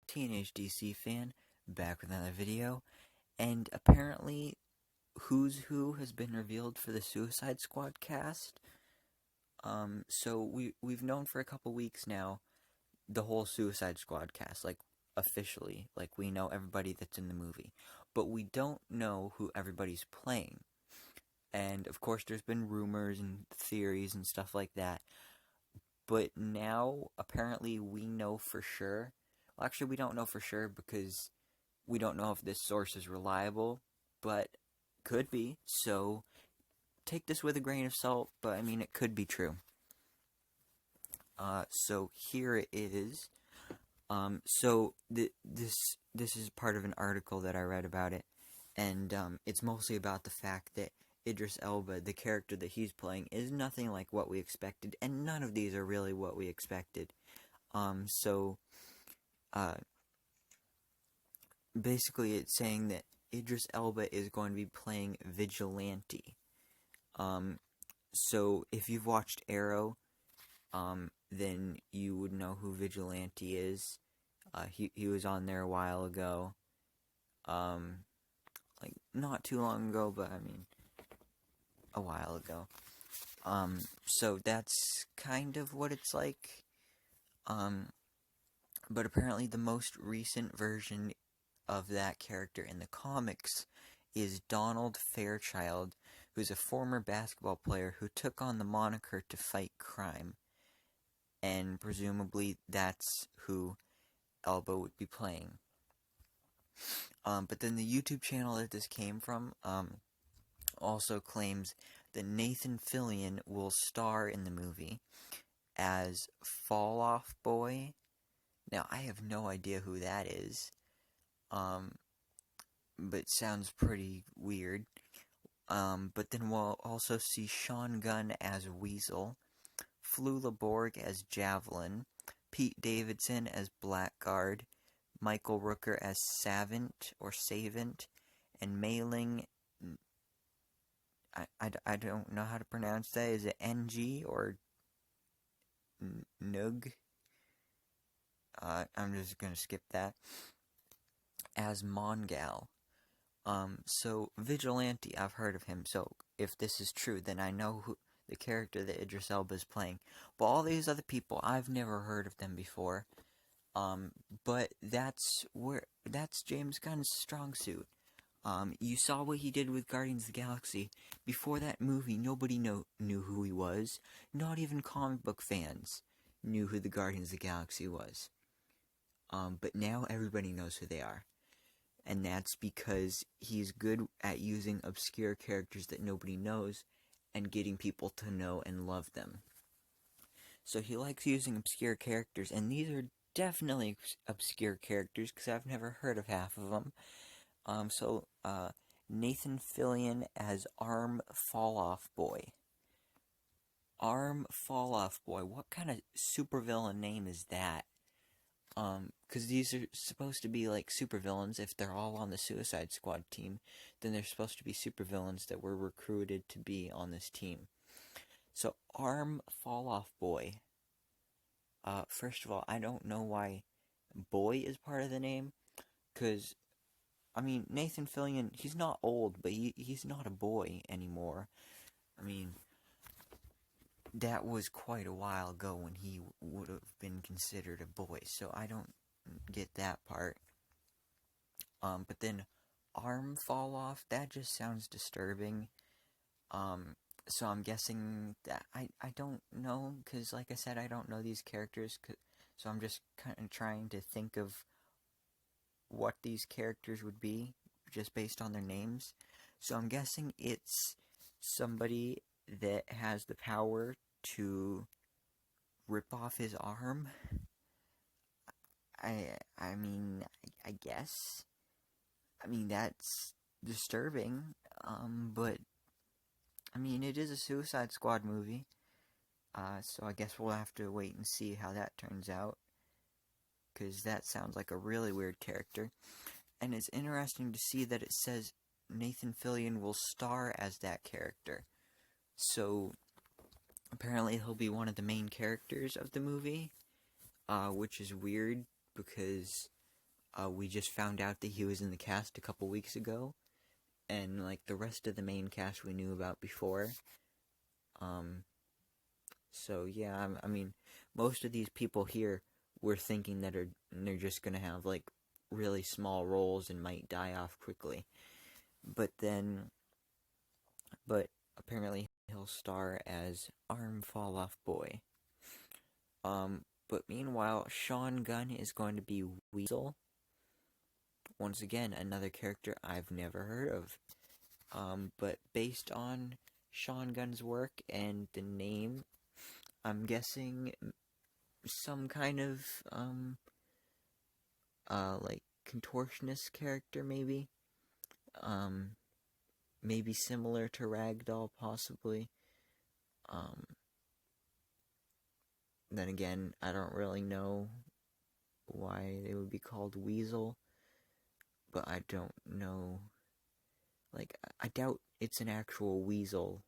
Teenage DC fan, back with another video, and apparently Who's Who has been revealed for the Suicide Squad cast. So we've known for a couple weeks now the whole Suicide Squad cast, like officially, like we know everybody that's in the movie, but we don't know who everybody's playing. And of course, there's been rumors and theories and stuff like that, but now apparently we know for sure. Well, actually, we don't know for sure because we don't know if this source is reliable, but could be. So take this with a grain of salt, but I mean, it could be true. So here it is. This is part of an article that I read about it, and it's mostly about the fact that Idris Elba, the character that he's playing, is nothing like what we expected, and none of these are really what we expected. So basically it's saying that Idris Elba is going to be playing Vigilante. So if you've watched Arrow, then you would know who Vigilante is. He was on there a while ago. Like not too long ago, but I mean a while ago. So that's kind of what it's like. But apparently the most recent version of that character in the comics is Donald Fairchild, who's a former basketball player who took on the moniker to fight crime. And presumably that's who Elba would be playing. But then the YouTube channel that this came from also claims that Nathan Fillion will star in the movie as Fall Off Boy. Now, I have no idea who that is, but sounds pretty weird. But then we'll also see Sean Gunn as Weasel, Flula Borg as Javelin, Pete Davidson as Blackguard, Michael Rooker as Savant, and Mei Ling, I don't know how to pronounce that. Is it NG or Nug? I'm just gonna skip that. As Mongal. So Vigilante, I've heard of him, so if this is true, then I know who the character that Idris Elba is playing. But all these other people, I've never heard of them before. But that's James Gunn's strong suit. You saw what he did with Guardians of the Galaxy. Before that movie, nobody knew who he was. Not even comic book fans knew who the Guardians of the Galaxy was. But now everybody knows who they are. And that's because he's good at using obscure characters that nobody knows and getting people to know and love them. So he likes using obscure characters, and these are definitely obscure characters because I've never heard of half of them. Nathan Fillion as Arm Falloff Boy. Arm Falloff Boy. What kind of supervillain name is that? Because these are supposed to be like supervillains. If they're all on the Suicide Squad team, then they're supposed to be supervillains that were recruited to be on this team. So, Arm Falloff Boy. First of all, I don't know why boy is part of the name, because, I mean, Nathan Fillion, he's not old, but he's not a boy anymore. I mean, that was quite a while ago when he would have been considered a boy, so I don't get that part. But then arm fall off, that just sounds disturbing. So I'm guessing that I don't know, because like I said, I don't know these characters, so I'm just kind of trying to think of what these characters would be, just based on their names. So I'm guessing it's somebody that has the power to rip off his arm. I mean, I guess. I mean, that's disturbing. But I mean, it is a Suicide Squad movie. So I guess we'll have to wait and see how that turns out, because that sounds like a really weird character. And it's interesting to see that it says Nathan Fillion will star as that character. So apparently he'll be one of the main characters of the movie, which is weird because we just found out that he was in the cast a couple weeks ago, and like the rest of the main cast we knew about before. So yeah, I mean, most of these people here we're thinking that they're just gonna have like really small roles and might die off quickly, but apparently he'll star as Arm Fall Off Boy. But meanwhile, Sean Gunn is going to be Weasel. Once again, another character I've never heard of. But based on Sean Gunn's work and the name, I'm guessing some kind of, like, contortionist character, maybe? Maybe similar to Ragdoll, possibly. Then again, I don't really know why they would be called Weasel, but I don't know. Like, I doubt it's an actual weasel,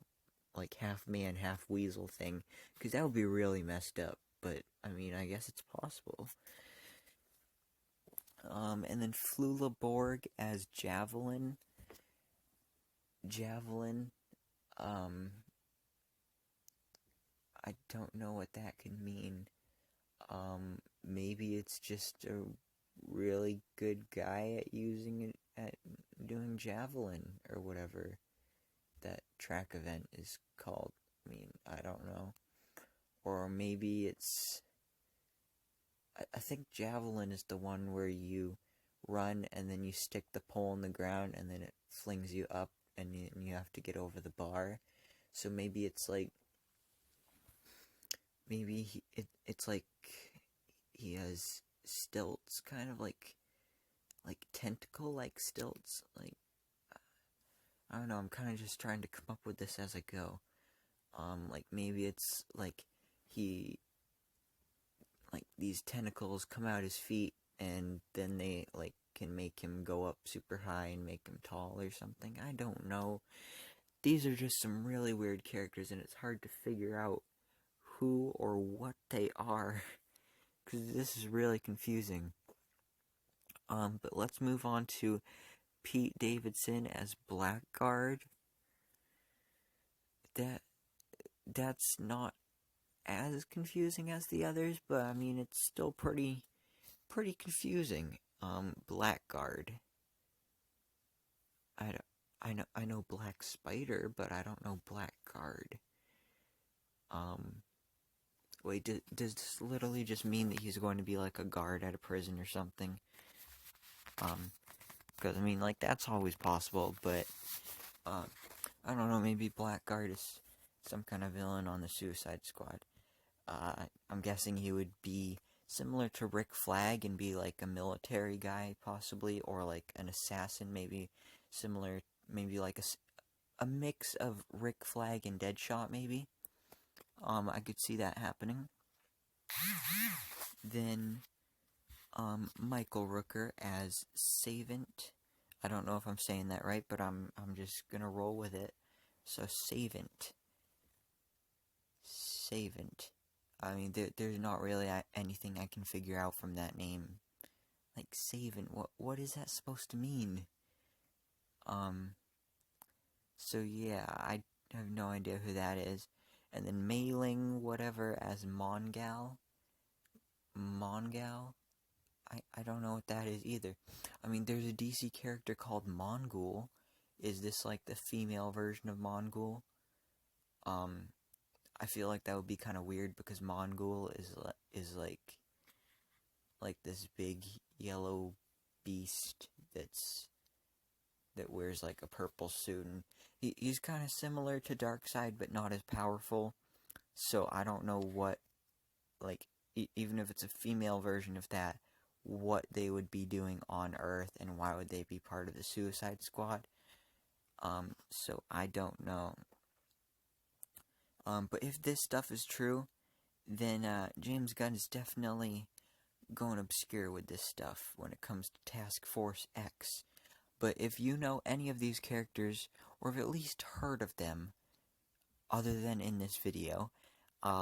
like half man, half weasel thing, because that would be really messed up. But I mean, I guess it's possible. And then Flula Borg as Javelin. I don't know what that could mean. Maybe it's just a really good guy at using it, at doing javelin or whatever that track event is called. I mean, I don't know. Or maybe it's... I think javelin is the one where you run and then you stick the pole in the ground and then it flings you up and you have to get over the bar. So maybe it's like... Maybe it's like he has stilts, kind of like tentacle-like stilts. Like, I don't know, I'm kind of just trying to come up with this as I go. Like, maybe it's like like, these tentacles come out his feet, and then they, like, can make him go up super high and make him tall or something. I don't know. These are just some really weird characters, and it's hard to figure out who or what they are, because this is really confusing. But let's move on to Pete Davidson as Blackguard. That's not as confusing as the others, but I mean it's still pretty confusing. Blackguard. I know Black Spider, but I don't know Blackguard. Wait, does this literally just mean that he's going to be like a guard at a prison or something? Because I mean, like, that's always possible, but I don't know, maybe Blackguard is some kind of villain on the Suicide Squad. I'm guessing he would be similar to Rick Flag and be like a military guy, possibly, or like an assassin, maybe similar, maybe like a mix of Rick Flag and Deadshot, maybe. I could see that happening. Then, Michael Rooker as Savant. I don't know if I'm saying that right, but I'm just gonna roll with it. So Savant. I mean, there's not really anything I can figure out from that name. Like, Savant, what is that supposed to mean? So yeah, I have no idea who that is. And then Mailing whatever as Mongal. I don't know what that is either. I mean, there's a DC character called Mongul. Is this like the female version of Mongul? I feel like that would be kind of weird because Mongul is like this big yellow beast that wears like a purple suit, and he's kind of similar to Darkseid but not as powerful. So I don't know what, like, even if it's a female version of that, what they would be doing on Earth and why would they be part of the Suicide Squad. So I don't know. But if this stuff is true, then James Gunn is definitely going obscure with this stuff when it comes to Task Force X. But if you know any of these characters, or have at least heard of them, other than in this video,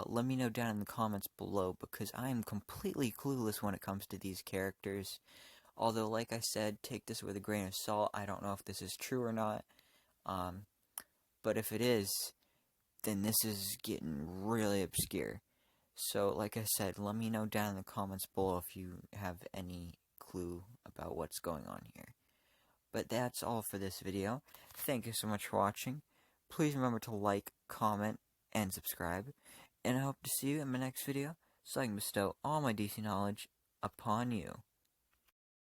let me know down in the comments below, because I am completely clueless when it comes to these characters. Although, like I said, take this with a grain of salt. I don't know if this is true or not. But if it is, then this is getting really obscure. So, like I said, let me know down in the comments below if you have any clue about what's going on here. But that's all for this video. Thank you so much for watching. Please remember to like, comment, and subscribe. And I hope to see you in my next video so I can bestow all my DC knowledge upon you.